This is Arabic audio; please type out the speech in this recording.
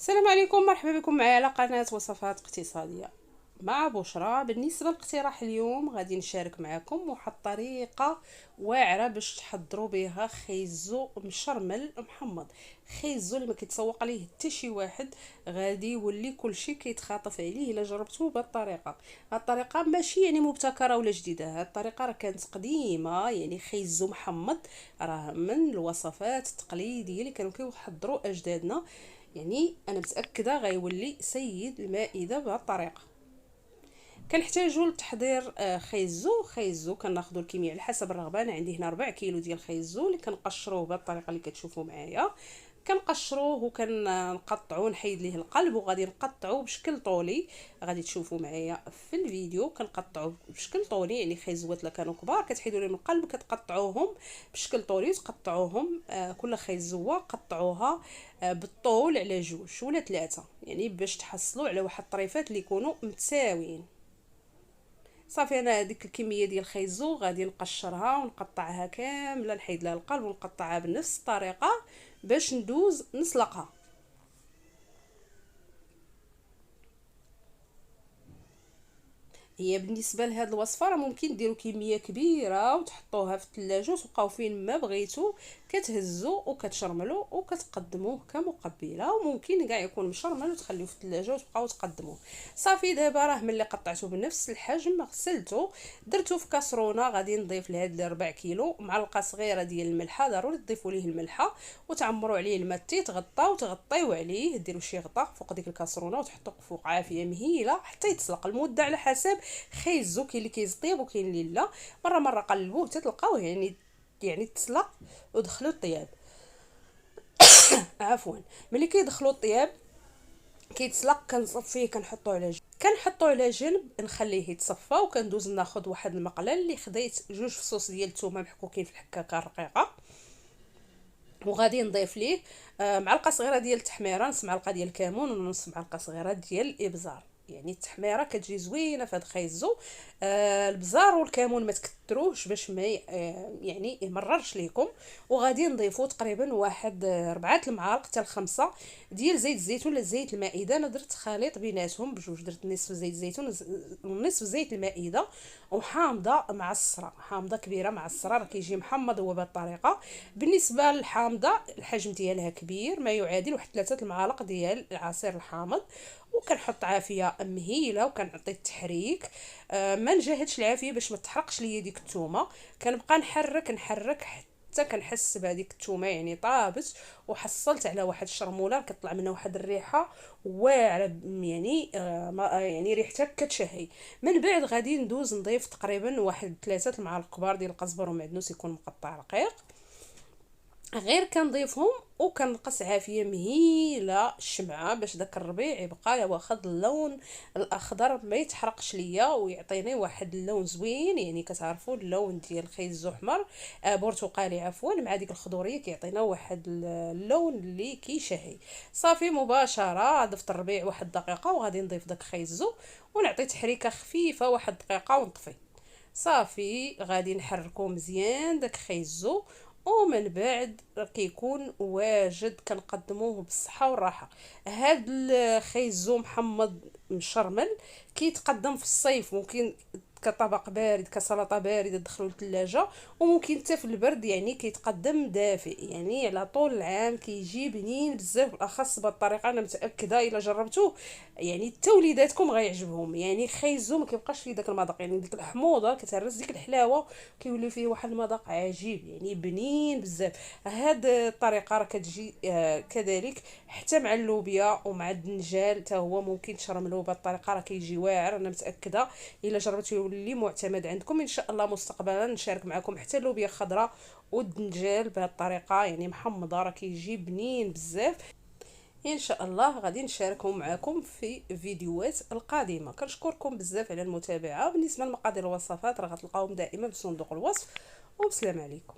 السلام عليكم، مرحبا بكم معايا على قناة وصفات اقتصادية مع بشرى. بالنسبة لاقتراح اليوم غادي نشارك معكم واحد الطريقة واعرة باش تحضروا بها خيزو مشرمل محمض. خيزو اللي ما كيتسوق عليه حتى شي واحد، غادي يولي كلشي كيتخاطف عليه الا جربتوه بهذه الطريقة. هذه الطريقة ماشي مبتكرة ولا جديدة، هذه الطريقة راه كانت قديمة. خيزو محمض راه من الوصفات التقليدية اللي كانوا كيحضروا اجدادنا. انا متاكده غيولي سيد المائده بهذه الطريقه. كنحتاجوا لتحضير خيزو كناخذوا الكميه على حسب الرغبه. انا عندي هنا 4 كيلو ديال الخيزو اللي كنقشروه بهذه الطريقه اللي كتشوفوا معايا. كنقشروه وكنقطعوه، نحيد ليه القلب وغادي نقطعوه بشكل طولي. غادي تشوفوا معايا في الفيديو كنقطعوه بشكل طولي. خيزوات لا كانوا كبار كتحيدوا لهم القلب كتقطعوهم بشكل طولي وتقطعوهم كل خيزوه قطعوها بالطول على 2 ولا 3، باش تحصلوا على واحد الطريفات اللي يكونوا متساويين. صافي، انا هذيك الكميه ديال الخيزو غادي نقشرها ونقطعها كامله، نحيد لها القلب ونقطعها بنفس الطريقه باش ندوز نسلقها. هي بالنسبه لهاد الوصفه راه ممكن ديروا كميه كبيره وتحطوها في الثلاجه وتبقاو فين ما بغيتو كتهزوا وكتشرملوا وكتقدموه كمقبله، وممكن كاع يكون مشرمل وتخليوه في الثلاجه وتبقاو تقدموه. صافي، دابا راه ملي قطعته بنفس الحجم غسلته درته في كاسرونه. غادي نضيف لهاد 4 كيلو معلقه صغيره ديال الملحه، ضروري تضيفوا ليه الملحه وتعمروا عليه الماء حتى تغطاو تغطيو عليه. ديروا شي غطاء فوق ديك الكاسرونه وتحطوا فوق عافيه مهيله حتى يتسلق المده على حسب خيزو. كاين اللي كيزطيب وكاين اللي لا. مره قلبوه حتى تلقاوه تسلق ودخلوا الطياب. عفوا، ملي كيدخلوا الطياب كيتسلق كنصفيه كنحطوه على جنب نخليه يتصفى، وكندوز ناخذ واحد المقله اللي خديت 2 فصوص ديال الثومه محكوكين في الحكاكه رقيقه، وغادي نضيف ليه معلقه صغيره ديال التحميره، نص معلقه ديال الكمون ونص معلقه صغيره ديال الابزار. التحميره كتجي زوينه في هذا الخيزو. البزار والكمون ما تكتروش باش ما يمررش ليكم. وغادي نضيفوا تقريبا واحد 4 المعالق حتى ل5 ديال زيت الزيتون ولا زيت المائده. انا درت خليط بيناتهم بجوج، درت نصف زيت الزيتون ونصف زيت المائده، وحامضه معصره، حامضه كبيره معصره، راه كيجي محمض هو بهذه الطريقه. بالنسبه للحامضه الحجم ديالها كبير، ما يعادل واحد 3 المعالق ديال العصير الحامض. وكنحط عافيه مهيله وكنعطي التحريك. ما نجهدش العافيه باش ما تحرقش ليا ديك الثومه. كنبقى نحرك حتى كنحس بهذيك الثومه طابت وحصلت على واحد الشرموله كطلع منها واحد الريحه واعره. ريحتها كتشهي. من بعد غادي ندوز نضيف تقريبا واحد 3 المعالق كبار ديال القزبر ومعدنوس يكون مقطع رقيق، غير كنضيفهم وكنقص عافيه مهيله الشمعه باش داك الربيع يبقى واخد اللون الاخضر ما يتحرقش ليا ويعطيني واحد اللون زوين. كتعرفوا اللون ديال الخيزو احمر برتقالي عفوا مع ديك الخضوريه كيعطينا واحد اللون اللي كيشهي. صافي، مباشره ضفت الربيع واحد دقيقه وغادي نضيف داك الخيزو ونعطي تحريكه خفيفه واحد دقيقه ونطفي. صافي، غادي نحركو مزيان داك خيزو، ومن بعد كيكون واجد كنقدموه بالصحه والراحه. هاد الخيزو محمض مشرمل كيتقدم في الصيف، ممكن كطبق بارد كسلطه بارده تدخلوا للثلاجه، وممكن حتى في البرد كيتقدم دافئ. على طول العام كيجي بنين بزاف، بالاخص بالطريقه انا متاكده الا جربتوه حتى وليداتكم غيعجبهم. خيزو ما كيبقاش فيه داك المذاق، ديك الحموضه كتهرس ديك الحلاوه كيولي فيه واحد المذاق عجيب، بنين بزاف. هاد الطريقه راه كتجي كذلك حتى مع اللوبيا ومع الدنجال حتى هو ممكن تشرملوه بهذه الطريقه، راه كيجي واعر. انا متاكده الا جربتو يولي معتمد عندكم ان شاء الله. مستقبلا نشارك معكم حتى اللوبيا الخضراء والدنجال بهذه الطريقه محمضه، راه كيجي بنين بزاف. ان شاء الله غادي نشاركهم معكم في فيديوهات القادمه. كنشكركم بزاف على المتابعه. بالنسبه لمقادير الوصفات راه غتلقاوهم دائما في صندوق الوصف. وبسلام عليكم.